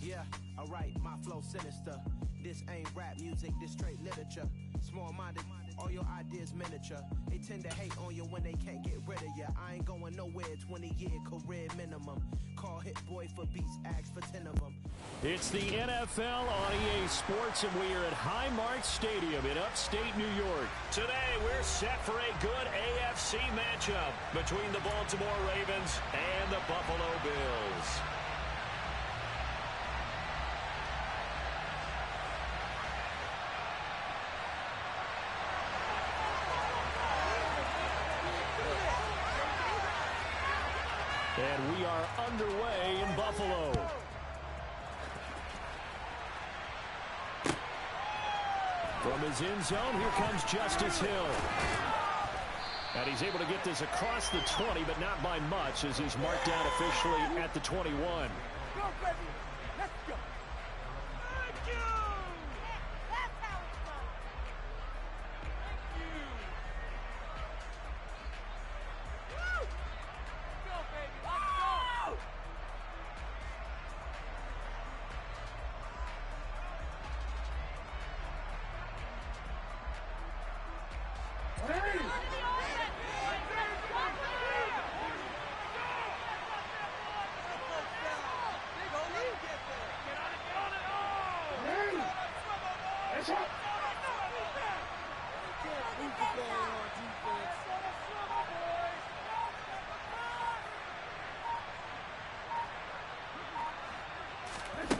Yeah, alright, my flow sinister. This ain't rap music, this straight literature. Small-minded, all your ideas miniature. They tend to hate on you when they can't get rid of you. I ain't going nowhere, 20-year career minimum. Call Hit Boy for beats, ask for 10 of them. It's the NFL on EA Sports, and we are at Highmark Stadium in upstate New York. Today, we're set for a good AFC matchup between the Baltimore Ravens and the Buffalo Bills. And we are underway in Buffalo. From his end zone, here comes Justice Hill. And he's able to get this across the 20, but not by much, as he's marked down officially at the 21. Go, baby. Let's go. Thank you. That's how it's done. Thank you. Woo! Go, baby. Let's go.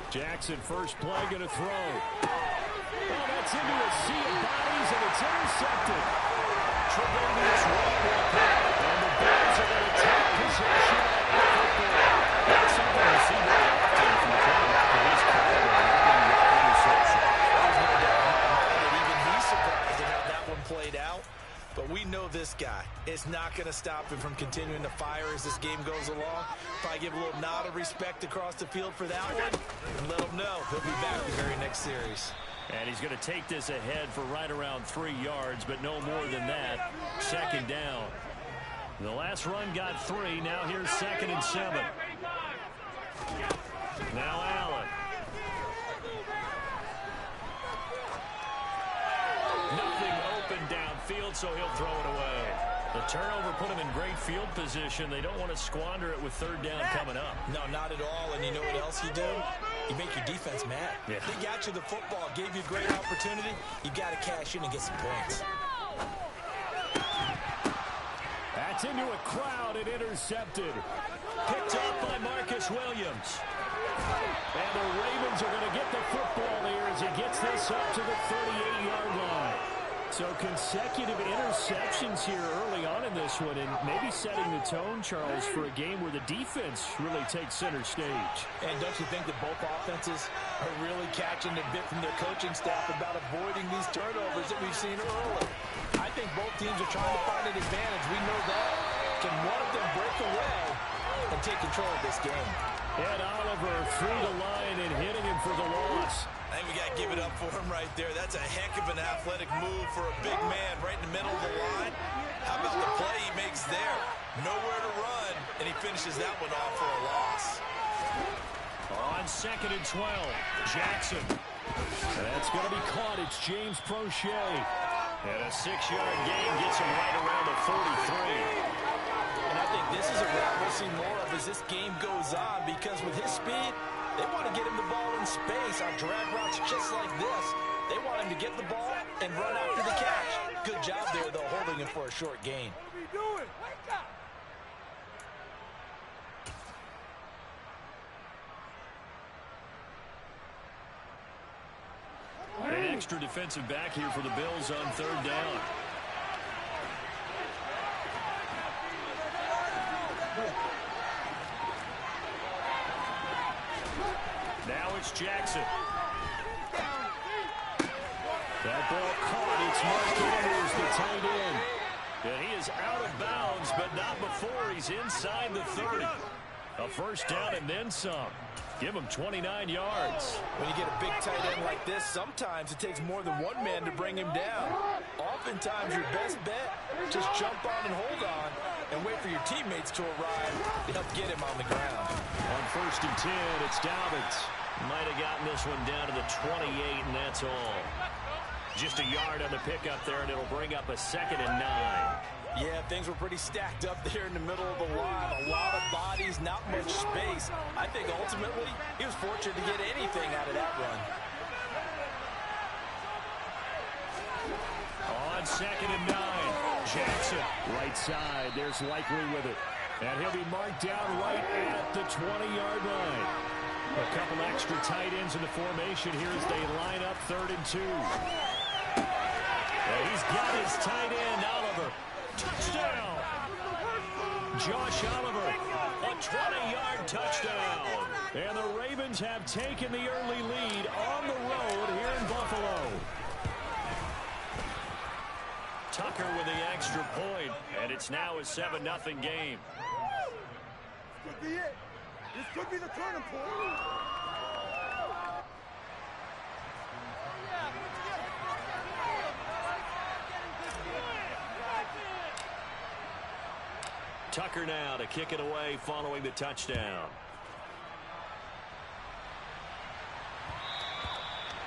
Jackson, first play, going to throw. Oh, that's into a sea of bodies, and it's intercepted. Tre'Davious White, and the Bills are going to take possession of the football. That's something we see very often from the quarterback of his caliber. Interception. There's no doubt that even he's surprised at how that one played out. But we know this guy is not going to stop him from continuing to fire as this game goes along. Probably give a little nod of respect across the field for that one, and let him know he'll be back the very next series. And he's going to take this ahead for right around 3 yards, but no more than that. Second down. The last run got 3. Now here's 2nd and 7. Now Allen. Nothing open downfield, so he'll throw it away. The turnover put him in great field position. They don't want to squander it with 3rd down coming up. No, not at all. And you know what else you do? You make your defense mad. Yeah. They got you the football, gave you a great opportunity. You got to cash in and get some points. That's into a crowd and intercepted. Picked up by Marcus Williams. And the Ravens are going to get the football here as he gets this up to the 38-yard line. So consecutive interceptions here early on in this one, and maybe setting the tone, Charles, for a game where the defense really takes center stage. And don't you think that both offenses are really catching a bit from their coaching staff about avoiding these turnovers that we've seen early? I think both teams are trying to find an advantage. We know that. Can one of them break away and take control of this game? Ed Oliver through the line and hitting him for the loss. I think we got to give it up for him right there. That's a heck of an athletic move for a big man right in the middle of the line. How about the play he makes there? Nowhere to run, and he finishes that one off for a loss. On 2nd and 12, Jackson. That's going to be caught. It's James Prochet. And a 6-yard gain gets him right around the 43. And I think this is a route we'll see more of as this game goes on, because with his speed, they want to get him the ball in space on drag routes just like this. They want him to get the ball and run after the catch. Good job there, though, holding him for a short gain. What are we doing? Wake up! An extra defensive back here for the Bills on 3rd down. Now it's Jackson. That ball caught. It's Mark Andrews, the tight end. And he is out of bounds, but not before he's inside the 30. A first down and then some. Give him 29 yards. When you get a big tight end like this, sometimes it takes more than one man to bring him down. Oftentimes, your best bet, just jump on and hold on and wait for your teammates to arrive to help get him on the ground. On 1st and 10, it's Dobbins. Might have gotten this one down to the 28, and that's all. Just a yard on the pickup there, and it'll bring up a 2nd and 9. Yeah, things were pretty stacked up there in the middle of the line. A lot of bodies, not much space. I think ultimately he was fortunate to get anything out of that run. On 2nd and 9, Jackson, right side. There's Likely with it. And he'll be marked down right at the 20-yard line. A couple extra tight ends in the formation here as they line up 3rd and 2. And he's got his tight end, Oliver. Touchdown! Josh Oliver, a 20-yard touchdown. And the Ravens have taken the early lead on the road here in Buffalo. Tucker with the extra point, and it's now a 7-0 game. This could be it. This could be the turning point. Tucker now to kick it away following the touchdown.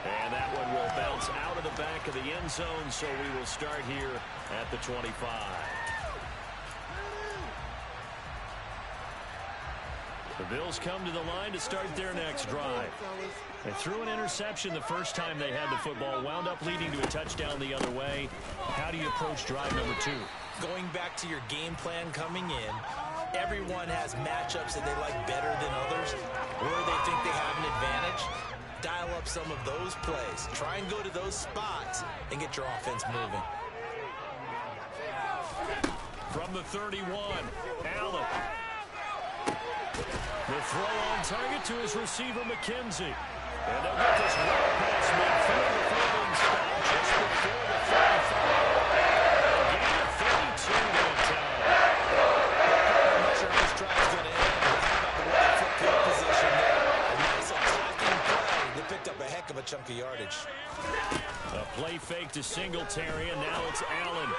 And that one will bounce out of the back of the end zone, so we will start here at the 25. The Bills come to the line to start their next drive. They threw an interception the first time they had the football, wound up leading to a touchdown the other way. How do you approach drive number 2? Going back to your game plan coming in, everyone has matchups that they like better than others, where they think they have an advantage. Dial up some of those plays. Try and go to those spots and get your offense moving. From the 31, Allen. The throw on target to his receiver, McKenzie. And they'll get this well past midfield. The fielding stop just before the 35. Gain of 32 that time. I'm not sure how this drive's going to end, but how about the way they took field position there? A nice attacking play that picked up a heck of a chunk of yardage. A play fake to Singletary, and now it's Allen.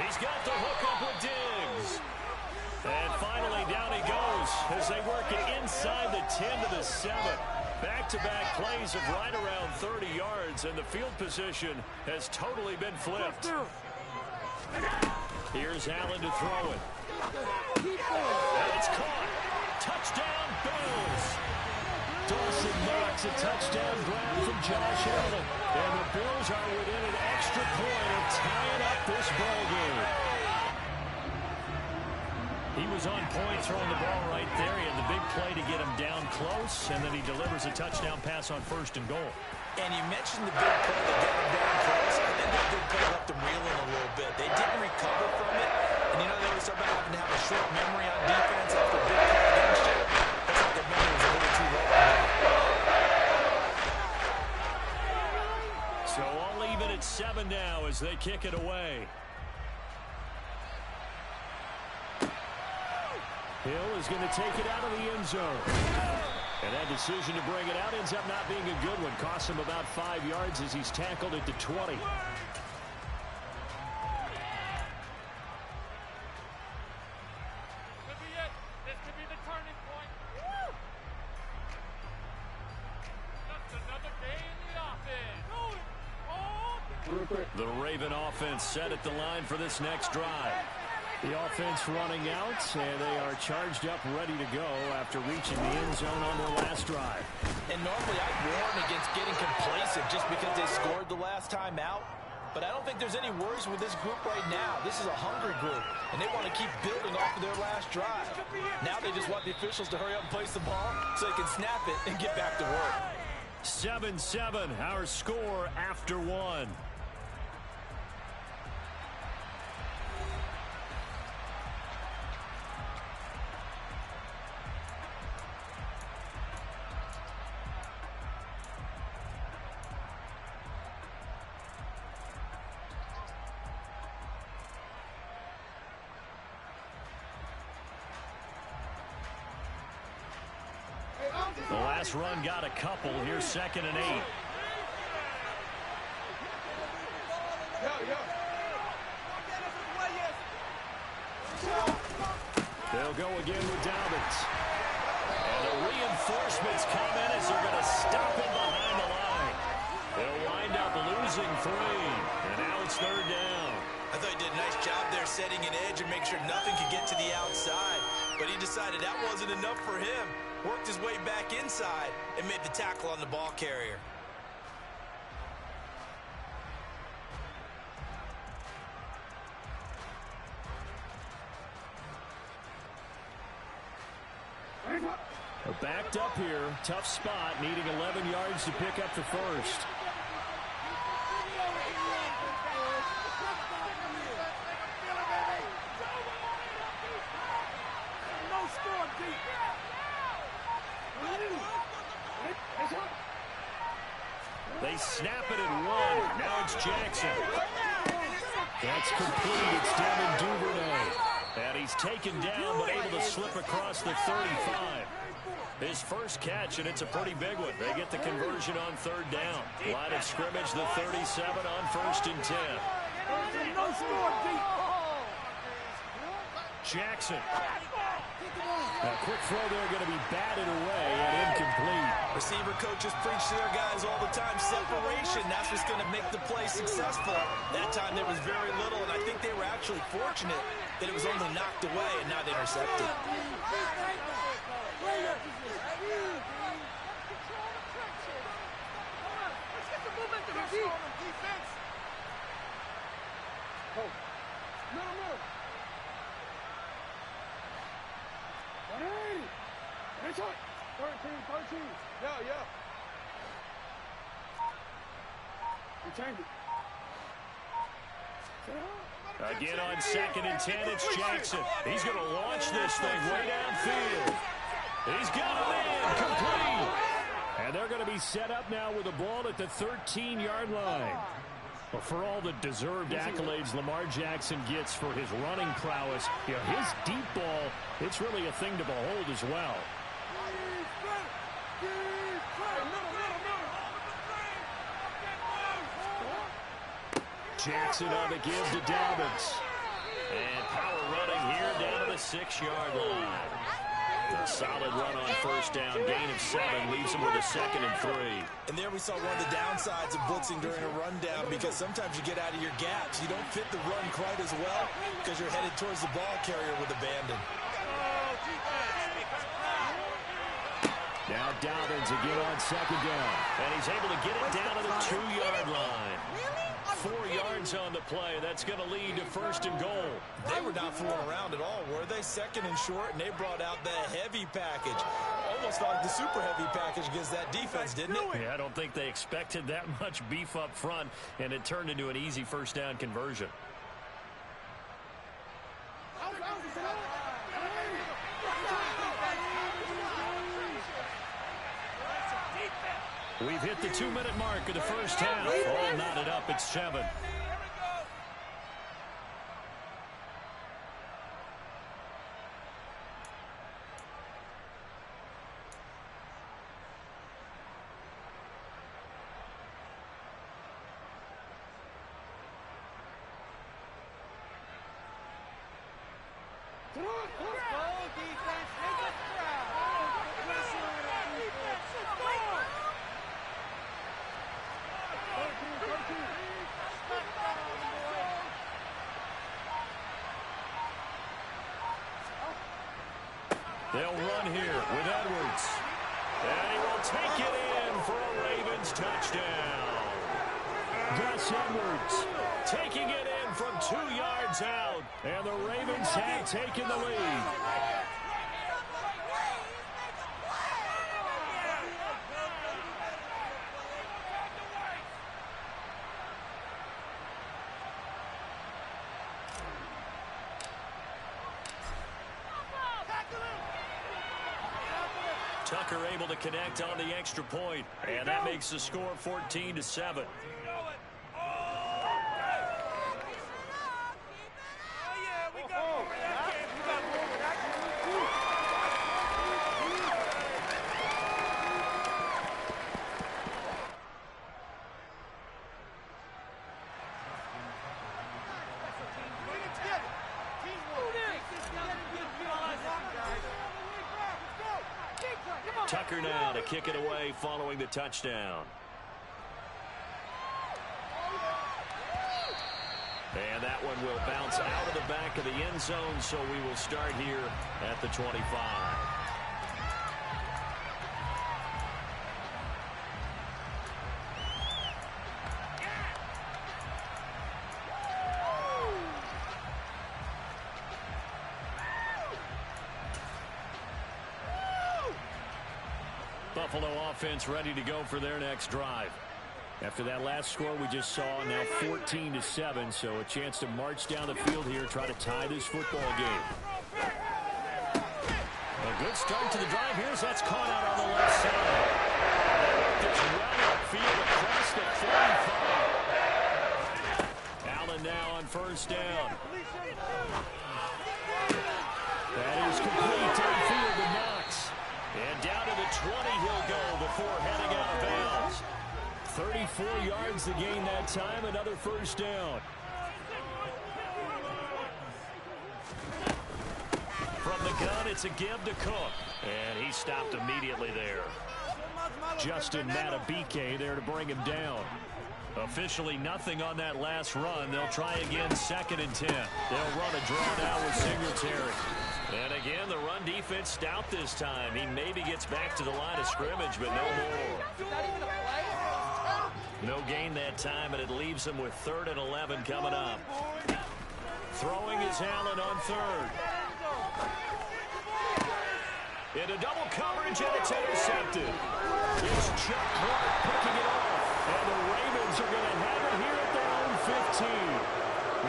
He's got the hook up with Diggs. And finally, down he goes as they work it inside the 10 to the 7. Back-to-back plays of right around 30 yards, and the field position has totally been flipped. Here's Allen to throw it. And it's caught. Touchdown, Bills. Dawson Knox, a touchdown grab from Josh Allen. And the Bills are within an extra point of tying up this ball game. He was on point throwing the ball right there. He had the big play to get him down close, and then he delivers a touchdown pass on 1st and goal. And you mentioned the big play that got him down close. I think that big play left them reeling a little bit. They didn't recover from it. And you know, they always talk about having to have a short memory on defense after a big play against you. Looks like their memory was a little too low. So all even at 7 now as they kick it away. Hill is going to take it out of the end zone. And that decision to bring it out ends up not being a good one. Costs him about 5 yards as he's tackled at the 20. This could be the turning point. Just another day in the offense. The Raven offense set at the line for this next drive. The offense running out, and they are charged up, ready to go after reaching the end zone on their last drive. And normally I'd warn against getting complacent just because they scored the last time out. But I don't think there's any worries with this group right now. This is a hungry group, and they want to keep building off of their last drive. Now they just want the officials to hurry up and place the ball so they can snap it and get back to work. 7-7, our score after 1. The last run got a couple. Here's 2nd and 8. They'll go again with Dobbins. And a reinforcements come in as they're going to stop him behind the line. They'll wind up losing 3, and now it's 3rd down. I thought he did a nice job there setting an edge and make sure nothing could get to the outside. But he decided that wasn't enough for him. Worked his way back inside and made the tackle on the ball carrier. They're backed up here. Tough spot, needing 11 yards to pick up the first. They snap it at 1. Now it's Jackson. That's complete. It's Devin Duvernay. And he's taken down, but able to slip across the 35. His first catch, and it's a pretty big one. They get the conversion on 3rd down. Line of scrimmage, the 37 on 1st and 10. Jackson. A quick throw there going to be batted away and incomplete. Receiver coaches preach to their guys all the time. Separation, that's what's going to make the play successful. That time there was very little, and I think they were actually fortunate that it was only knocked away and not intercepted. Again on 2nd and 10, it's Jackson. He's going to launch this thing way downfield. He's got it in, complete. And they're going to be set up now with the ball at the 13-yard line. But for all the deserved accolades Lamar Jackson gets for his running prowess, you know, his deep ball, it's really a thing to behold as well. Jackson on the give to Dobbins. And power running here down to the 6-yard line. A solid run on 1st down, gain of 7, leaves him with a 2nd and 3. And there we saw one of the downsides of blitzing during a rundown, because sometimes you get out of your gaps. You don't fit the run quite as well because you're headed towards the ball carrier with abandon. Now Dobbins again on 2nd down. And he's able to get it down to the 2-yard line. 4 yards on the play. That's going to lead to 1st and goal. They were not fooling around at all, were they? 2nd and short, and they brought out the heavy package. Almost like the super heavy package against that defense, didn't it? Yeah, I don't think they expected that much beef up front, and it turned into an easy 1st down conversion. We've hit the 2-minute mark of the first half. All knotted up at 7. They'll run here with Edwards. And he will take it in for a Ravens touchdown. Gus Edwards taking it in from 2 yards out. And the Ravens have taken the lead. Tucker able to connect on the extra point, and that makes the score 14-7. Tucker now to kick it away following the touchdown. And that one will bounce out of the back of the end zone, so we will start here at the 25. Buffalo offense ready to go for their next drive. After that last score we just saw, now 14-7, so a chance to march down the field here, try to tie this football game. A good start to the drive here as that's caught out on the left side. Gets well upfield across the 45. Allen now on first down. That is complete downfield to Knox. And down to the 20 he'll go before heading out of bounds. 34 yards to gain that time, another first down. From the gun, it's a give to Cook. And he stopped immediately there. Justin Matabike there to bring him down. Officially nothing on that last run. They'll try again 2nd and 10. They'll run a draw now with Singletary. And again, the run defense stout this time. He maybe gets back to the line of scrimmage, but no more. No gain that time, and it leaves him with 3rd and 11 coming up. Throwing is Allen on 3rd. Into double coverage, and it's intercepted. It's Chuck Clark picking it off. And the Ravens are going to have it here at their own 15.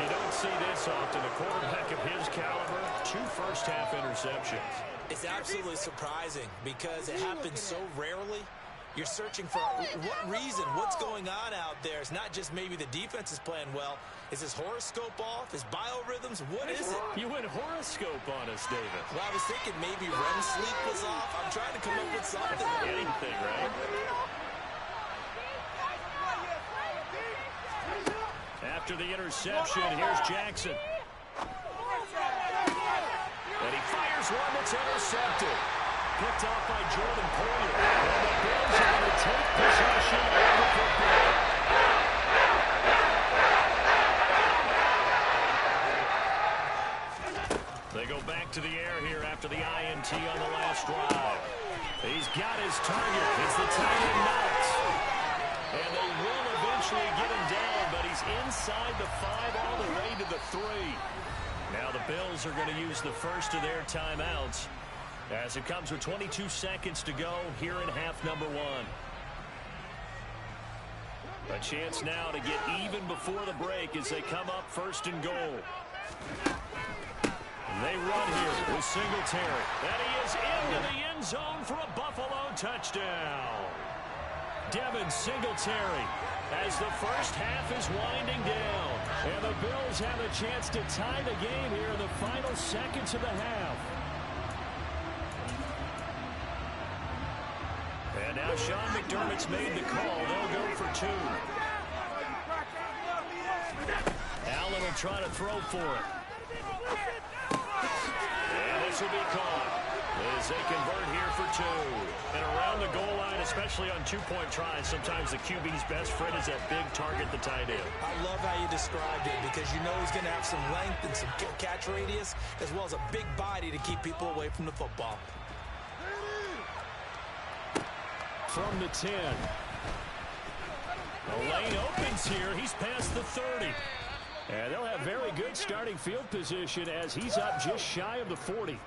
You don't see this often. A quarterback of his caliber, 2 first-half interceptions. It's absolutely surprising because it happens so rarely. You're searching for what reason, what's going on out there. It's not just maybe the defense is playing well. Is his horoscope off? His biorhythms? What is it? You went horoscope on us, David. Well, I was thinking maybe REM sleep was off. I'm trying to come up with something. Anything, right? After the interception, here's Jackson. And he fires one that's intercepted. Picked off by Jordan Poyer. And the Bills are going to take possession of the football. They go back to the air here after the INT on the last drive. He's got his target. It's the tight end Knox. And they will eventually get him down, but he's inside the 5 all the way to the 3. Now the Bills are going to use the first of their timeouts, as it comes with 22 seconds to go here in half number 1. A chance now to get even before the break as they come up 1st and goal. They run here with Singletary. And he is into the end zone for a Buffalo touchdown. Devin Singletary as the first half is winding down. And the Bills have a chance to tie the game here in the final seconds of the half. And now Sean McDermott's made the call. They'll go for 2. Allen will try to throw for it. And this will be caught as they convert here for 2. And around the goal line, especially on 2-point tries, sometimes the QB's best friend is that big target, the tight end. I love how you described it because you know he's going to have some length and some catch radius as well as a big body to keep people away from the football. From the 10. The lane opens here. He's past the 30. And they'll have very good starting field position as he's up just shy of the 40.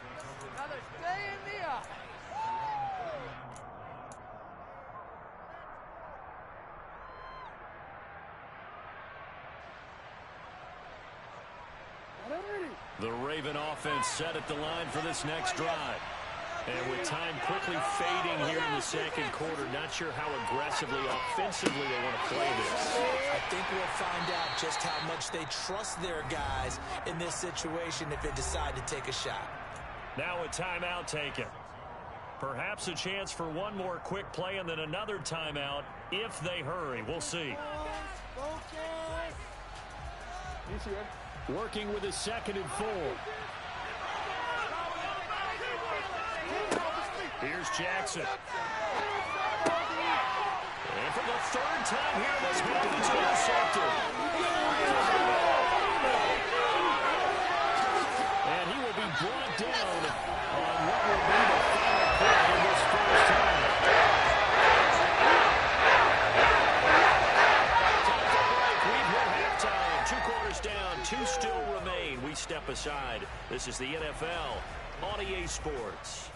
The Raven offense set at the line for this next drive. And with time quickly fading here in the second quarter, not sure how aggressively, offensively they want to play this. I think we'll find out just how much they trust their guys in this situation if they decide to take a shot. Now a timeout taken. Perhaps a chance for one more quick play and then another timeout if they hurry. We'll see. Working with a 2nd and 4. Here's Jackson. And for the third time here in this half, it's intercepted. And he will be brought down on what will be the final play in this first time. Time for break. We've hit halftime. 2 quarters down, 2 still remain. We step aside. This is the NFL on EA Sports.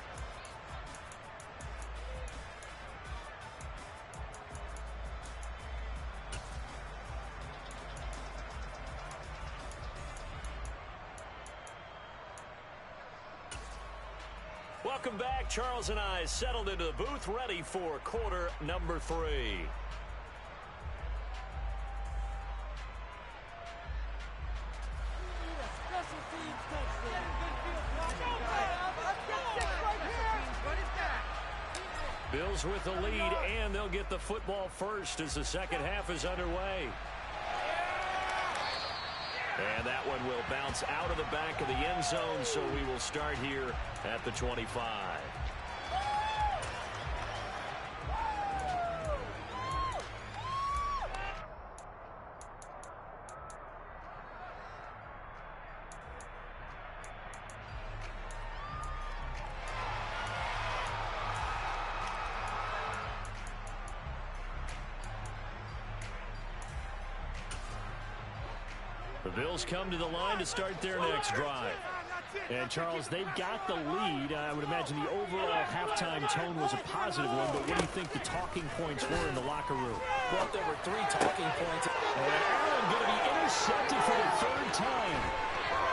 Welcome back. Charles and I settled into the booth, ready for quarter number 3. Bills with the lead, and they'll get the football first as the second half is underway. And that one will bounce out of the back of the end zone, so we will start here at the 25. The Bills come to the line to start their next drive. And, Charles, they've got the lead. I would imagine the overall halftime tone was a positive one, but what do you think the talking points were in the locker room? Well, there were 3 talking points. And Allen going to be intercepted for the 3rd time.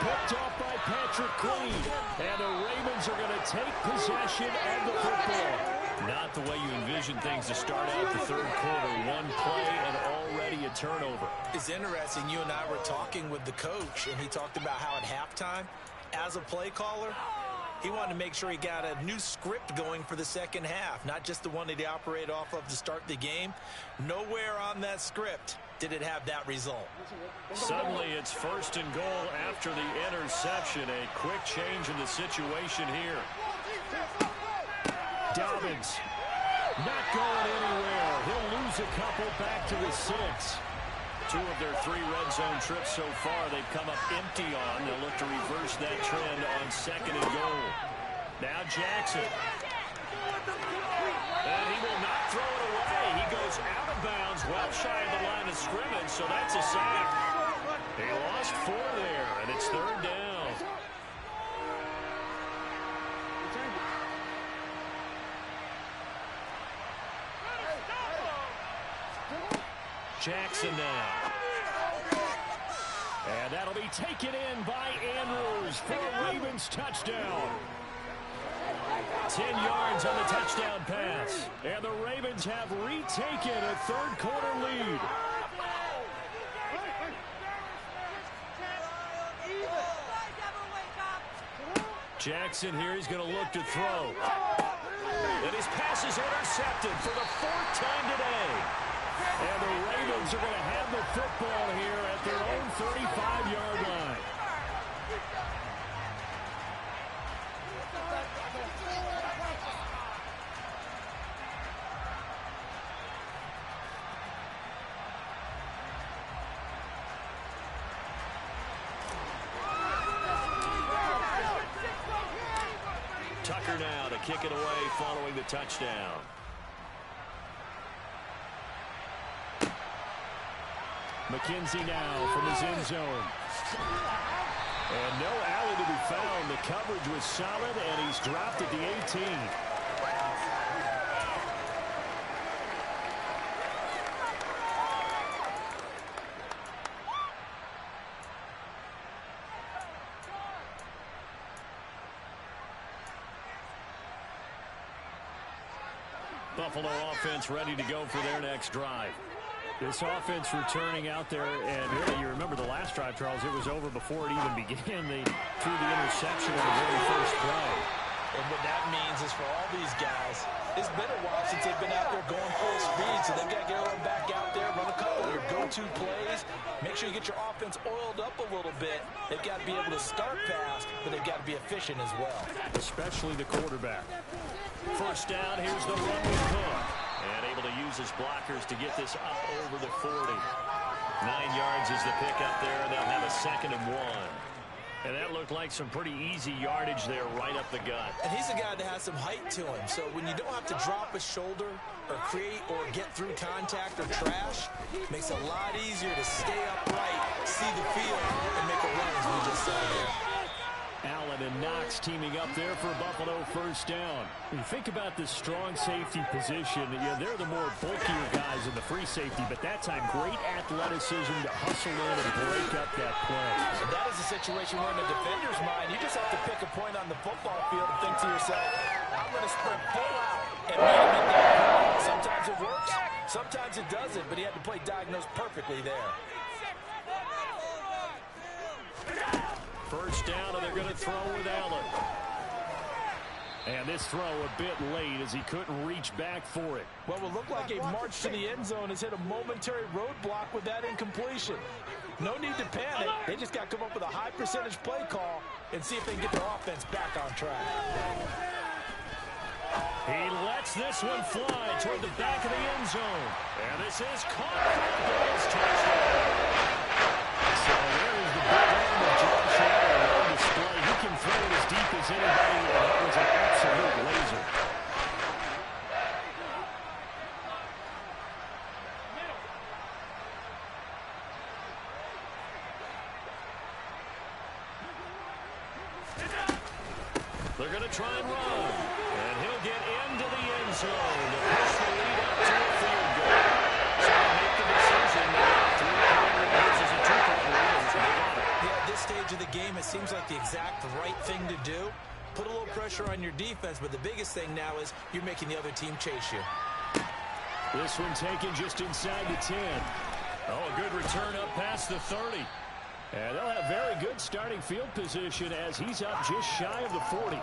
Picked off by Patrick Queen. And the Ravens are going to take possession of the football. Not the way you envision things to start out the 3rd quarter. 1 play and already a turnover. It's interesting. You and I were talking with the coach, and he talked about how at halftime, as a play caller, he wanted to make sure he got a new script going for the second half, not just the one that he operated off of to start the game. Nowhere on that script did it have that result. Suddenly it's 1st and goal after the interception. A quick change in the situation here. Dobbins not going anywhere. He'll lose a couple back to the 6. 2 of their 3 red zone trips so far they've come up empty on. They'll look to reverse that trend on 2nd and goal. Now Jackson. And he will not throw it away. He goes out of bounds, well shy of the line of scrimmage, so that's a sack. He lost 4 there, and it's 3rd down. Jackson now. And that'll be taken in by Andrews for a Ravens touchdown. 10 yards on the touchdown pass. And the Ravens have retaken a 3rd quarter lead. Jackson here, he's going to look to throw. And his pass is intercepted for the 4th time today. And the Ravens are going to have the football here at their own 35-yard line. Tucker now to kick it away following the touchdown. McKenzie now from his end zone. And no alley to be found. The coverage was solid, and he's dropped at the 18. Buffalo offense ready to go for their next drive. This offense returning out there, and really, you remember the last drive, Charles, it was over before it even began. They threw the interception in the very first play. And what that means is for all these guys, it's been a while since they've been out there going full speed, so they've got to get everyone back out there, run a couple of your go-to plays, make sure you get your offense oiled up a little bit. They've got to be able to start fast, but they've got to be efficient as well. Especially the quarterback. First down, here's the run with Cook. And able to use his blockers to get this up over the 40. 9 yards is the pickup there. They'll have a 2nd and 1. And that looked like some pretty easy yardage there right up the gut. And he's a guy that has some height to him. So when you don't have to drop a shoulder or create or get through contact or trash, it makes it a lot easier to stay upright, see the field, and make a run as we just saw there. Allen and Knox teaming up there for Buffalo first down. When you think about the strong safety position, they're the more bulkier guys in the free safety, but that time great athleticism to hustle in and break up that play. And that is a situation where in the defender's mind, you just have to pick a point on the football field and think to yourself, I'm going to sprint full out and meet him at that point. Sometimes it works, sometimes it doesn't, but he had the play diagnosed perfectly there. First down, and they're going to throw with Allen. And this throw a bit late as he couldn't reach back for it. What will look like a march to the end zone has hit a momentary roadblock with that incompletion. No need to panic. They just got to come up with a high percentage play call and see if they can get their offense back on track. He lets this one fly toward the back of the end zone. And this is caught for the Bills touchdown. So there is the big arm of Josh Allen on display. He can throw it as deep as anybody, and that was an absolute laser. They're going to try and run, and he'll get into the end zone to push the lead up to a field goal. So they make the decision. 3-point lead versus a 2-point lead. Yeah, at this stage of the game, it seems like the exact right thing to do. Put a little pressure on your defense, but the biggest thing now is you're making the other team chase you. This one taken just inside the 10. Oh, a good return up past the 30. And they'll have very good starting field position as he's up just shy of the 40.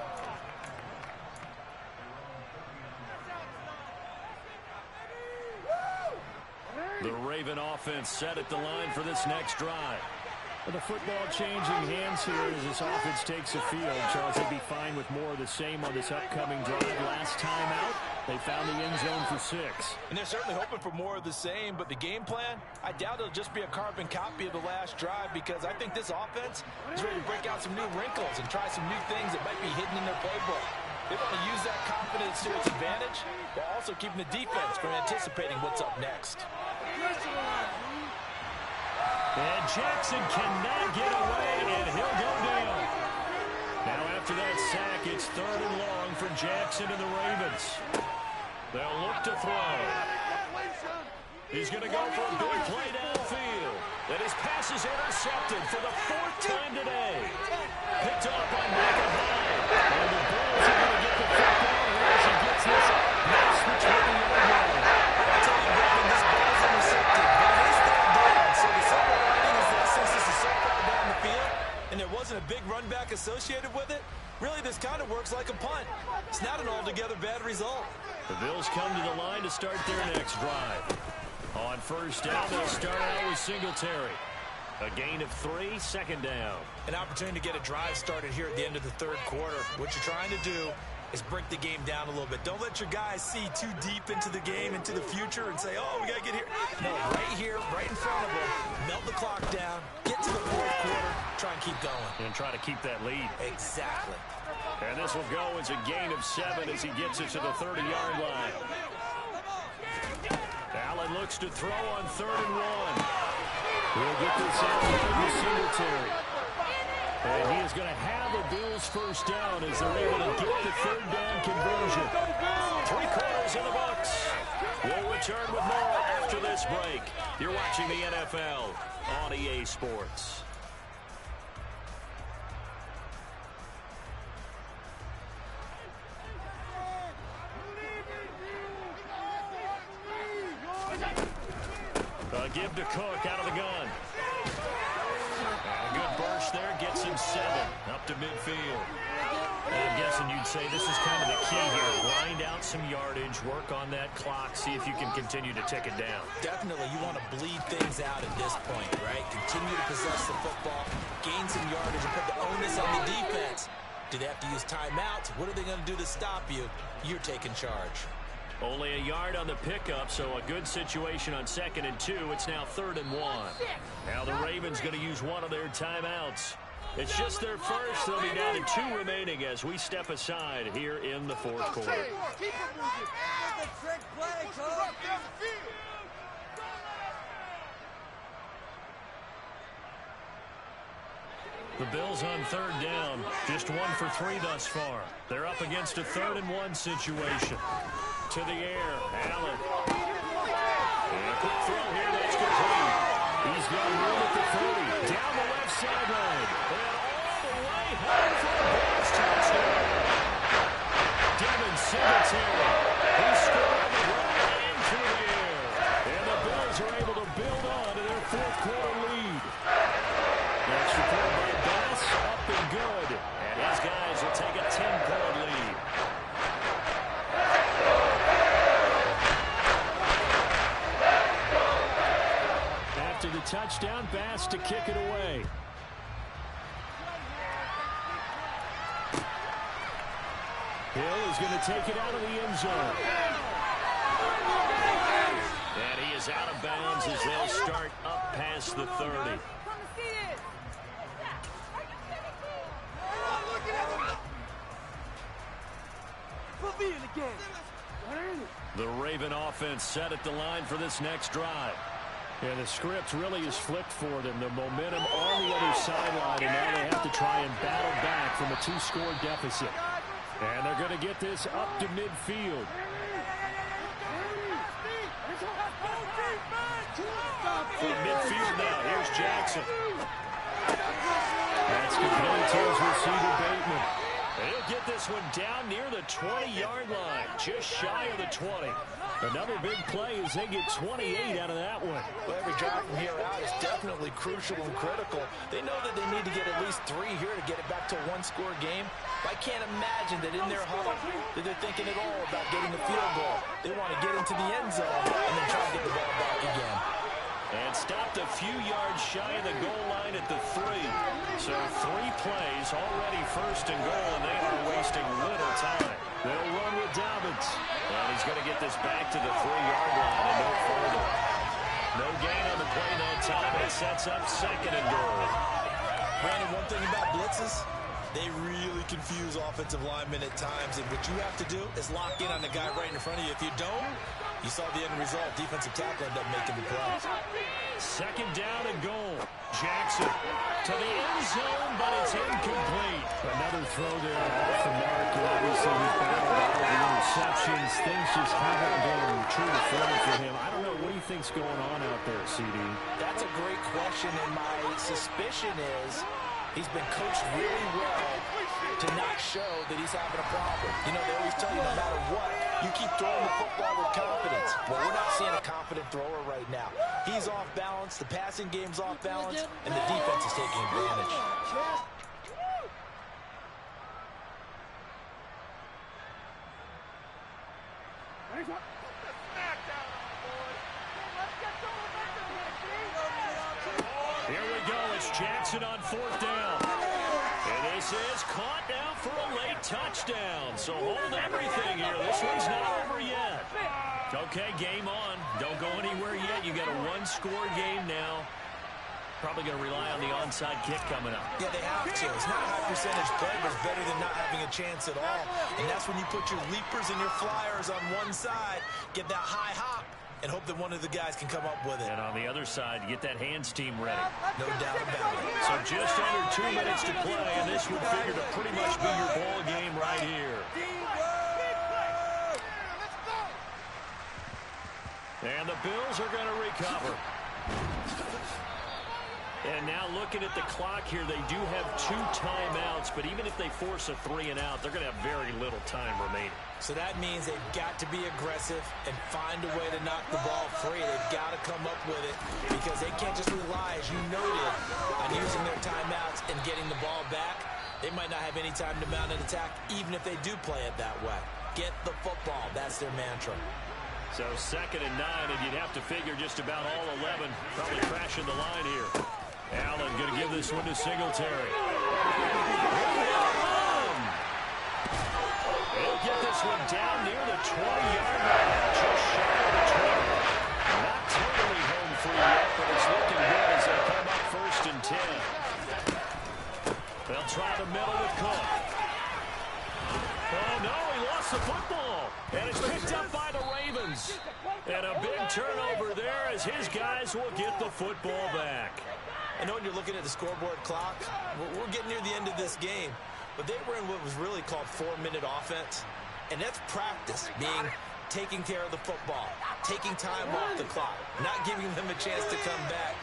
The Raven offense set at the line for this next drive. With the football changing hands here as this offense takes the field. Charles, they'd be fine with more of the same on this upcoming drive. Last time out, they found the end zone for 6. And they're certainly hoping for more of the same, but the game plan, I doubt it'll just be a carbon copy of the last drive because I think this offense is ready to break out some new wrinkles and try some new things that might be hidden in their playbook. They want to use that confidence to its advantage while also keeping the defense from anticipating what's up next. And Jackson cannot get away, and he'll go down. Now after that sack, it's 3rd and long for Jackson and the Ravens. They'll look to throw. He's going to go for a big play downfield. And his pass is intercepted for the 4th time today. Picked up by Michael Hyde. And the Bulls are going to get the football here as he gets this now switch with the yard line. I'll tell you, Brandon, this ball is intercepted, but it is third down. So the silver lining is that since this is so far down the field and there wasn't a big run back associated with it, really this kind of works like a punt. It's not an altogether bad result. The Bills come to the line to start their next drive. On first down, they'll start out with Singletary. A gain of 3, 2nd down. An opportunity to get a drive started here at the end of the 3rd quarter. What you're trying to do is break the game down a little bit. Don't let your guys see too deep into the game, into the future, and say, oh, we got to get here. No, right here, right in front of them, melt the clock down, get to the 4th quarter, try and keep going. And try to keep that lead. Exactly. And this will go as a gain of 7 as he gets it to the 30-yard line. Allen looks to throw on 3rd and 1. He'll get this out to Singletary. And he is going to have the Bills first down as they're able to get the 3rd down conversion. 3 quarters in the books. We'll return with more after this break. You're watching the NFL on EA Sports. Give to Cook out of the gun. And a good burst there gets him 7 up to midfield. I'm guessing you'd say this is kind of the key here. Grind out some yardage, work on that clock, see if you can continue to tick it down. Definitely, you want to bleed things out at this point, right? Continue to possess the football, gain some yardage, and put the onus on the defense. Do they have to use timeouts? What are they going to do to stop you? You're taking charge. Only a yard on the pickup, so a good situation on 2nd and 2. It's now 3rd and 1. Now the Ravens going to use one of their timeouts. It's just their first. They'll be down to 2 remaining as we step aside here in the 4th quarter. The Bills on 3rd down. Just 1 for 3 thus far. They're up against a 3rd and 1 situation. To the air, Allen. And a quick throw here, that's complete. He's got room at the 30. Down the left sideline. And all the way home for the Bills touchdown. Devin Singletary. He scored on the ground and through the air. And the Bills are able to build on to their 4th quarter lead. Next report by Bass, up and good. And his guys will take a 10-point lead. After the touchdown, Bass to kick it away. Hill is going to take it out of the end zone. And he is out of bounds as they'll start up past the 30. The Raven offense set at the line for this next drive. And the script really is flipped for them. The momentum on the other sideline, and now they have to try and battle back from a 2-score deficit. And they're going to get this up to midfield. From midfield now, here's Jackson. That's complete to his receiver, Bateman. He'll get this one down near the 20-yard line, just shy of the 20. Another big play as they get 28 out of that one. Well, every drive from here out is definitely crucial and critical. They know that they need to get at least 3 here to get it back to a 1-score game. I can't imagine that in their huddle that they're thinking at all about getting a field goal. They want to get into the end zone and then try to get the ball back again. And stopped a few yards shy of the goal line at the 3. So 3 plays, already 1st and goal, and they are wasting little time. They'll run with Dobbins. And he's going to get this back to the 3-yard line and no further. No gain on the play that time, and it sets up 2nd and goal. Brandon, one thing about blitzes, they really confuse offensive linemen at times, and what you have to do is lock in on the guy right in front of you. If you don't, you saw the end result. Defensive tackle ended up making the play. 2nd down and goal. Jackson to the end zone, but it's incomplete. Another throw there off the mark, and obviously he's battled out of the interceptions. Things just haven't been true to form for him. I don't know. What do you think's going on out there, CD? That's a great question, and my suspicion is he's been coached really well to not show that he's having a problem. You know, they always tell you no matter what, you keep throwing the football with confidence. Well, we're not seeing a confident thrower right now. He's off balance, the passing game's off balance, and the defense is taking advantage. Here we go. It's Jackson on 4th down. And this is caught now for a late touchdown. So hold everything here. This one's not over yet. Okay, game on. Don't go anywhere yet. You got a 1-score game now. Probably going to rely on the onside kick coming up. Yeah, they have to. It's not a high percentage play, but it's better than not having a chance at all. And that's when you put your leapers and your flyers on one side, get that high hop, and hope that one of the guys can come up with it. And on the other side, get that hands team ready. No doubt about it. So just under 2 minutes to play, and this would figure to pretty much be your ball game right here. And the Bills are going to recover. And now looking at the clock here, they do have 2 timeouts, but even if they force a 3 and out, they're going to have very little time remaining. So that means they've got to be aggressive and find a way to knock the ball free. They've got to come up with it because they can't just rely, as you noted, on using their timeouts and getting the ball back. They might not have any time to mount an attack, even if they do play it that way. Get the football. That's their mantra. So 2nd and 9, and you'd have to figure just about all 11 probably crashing the line here. Allen going to give this one to Singletary. He'll get this one down near the 20-yard line. Just shy of the 20. Not totally home free yet, but it's looking good as they come up 1st and 10. They'll try the middle with Cook. Oh, no, he lost the football. And it's picked up by the Ravens. And a big turnover there as his guys will get the football back. I know when you're looking at the scoreboard clock, we're getting near the end of this game. But they were in what was really called 4-minute offense. And that's practice, being taking care of the football, taking time off the clock, not giving them a chance to come back.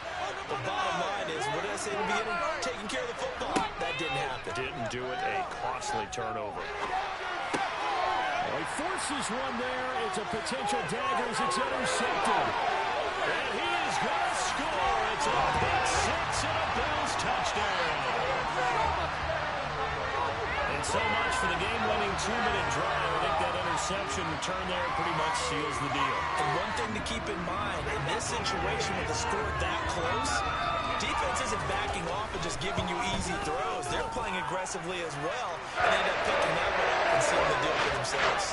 The bottom line is, what did I say in the beginning? Taking care of the football. That didn't happen. Didn't do it. A costly turnover. Well, he forces one there. It's a potential dagger as it's intercepted. And he is going to score. It's a pick six and a Bills touchdown. And so much for the game-winning 2-minute drive. I think that interception return there pretty much seals the deal. And one thing to keep in mind, in this situation with the score that close, defense isn't backing off and just giving you easy throws. They're playing aggressively as well, and they end up picking that one up and sealing the deal for themselves.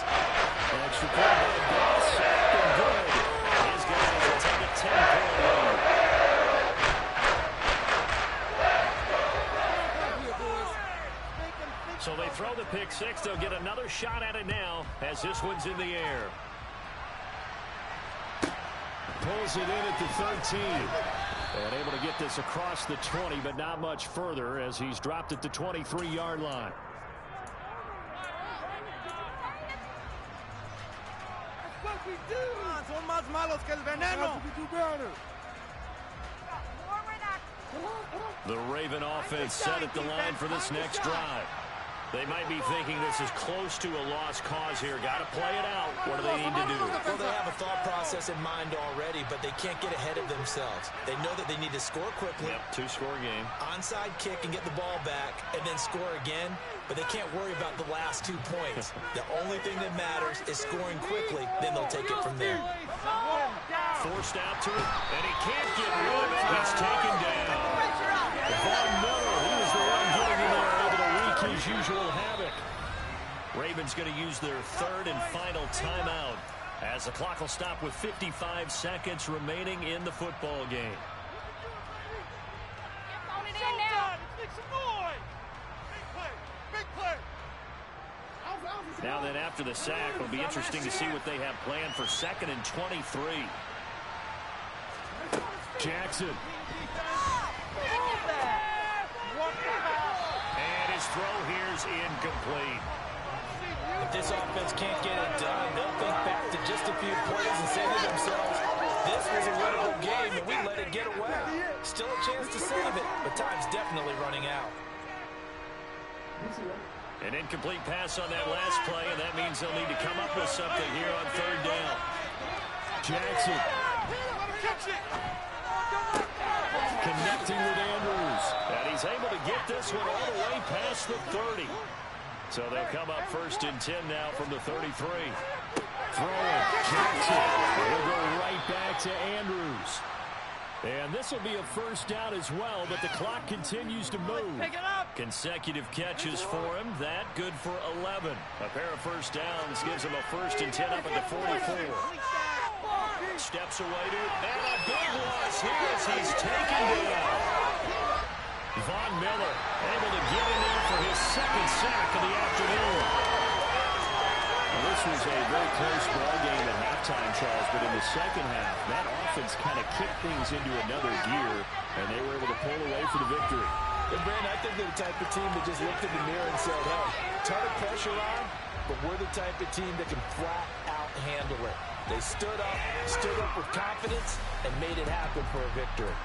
Extra point by Goss, and good. His guys will take a 10-point lead. So they throw the pick six. They'll get another shot at it now as this one's in the air. Pulls it in at the 13. And able to get this across the 20, but not much further as he's dropped at the 23-yard line. That's what we do. Son más malos que el veneno. The Raven offense set at the line for this next drive. They might be thinking this is close to a lost cause here. Got to play it out. What do they need to do? Well, they have a thought process in mind already, but they can't get ahead of themselves. They know that they need to score quickly. Yep, two-score game. Onside kick and get the ball back, and then score again. But they can't worry about the last 2 points. The only thing that matters is scoring quickly. Then they'll take it from there. Forced out to it, and he can't get rid of it. He's taken down. Von Miller, he was the one getting in there, able to wreak his usual havoc. Ravens going to use their 3rd and final timeout as the clock will stop with 55 seconds remaining in the football game. Now then, after the sack, it'll be interesting to see what they have planned for 2nd and 23. Jackson. And his throw here's incomplete. If this offense can't get it done, they'll think back to just a few plays and say to themselves, this was a winnable game and we let it get away. Still a chance to save it, but time's definitely running out. An incomplete pass on that last play, and that means they'll need to come up with something here on 3rd down. Jackson. Connecting with Andrews. And he's able to get this one all the way past the 30. So they'll come up 1st and 10 now from the 33. Throwing. Jackson. He'll go right back to Andrews. And this will be a 1st down as well, but the clock continues to move. Pick it up. Consecutive catches for him. That good for 11. A pair of 1st downs gives him a 1st and 10 up at the 44. Steps away to it, and a big loss here as he's taken down. Von Miller able to get in there for his 2nd sack of the afternoon. Well, this was a very close ball game at halftime, Charles, but in the second half, that offense kind of kicked things into another gear, and they were able to pull away for the victory. And Brandon, I think they're the type of team that just looked in the mirror and said, hey, ton of pressure on, but we're the type of team that can flat out handle it. They stood up with confidence, and made it happen for a victory.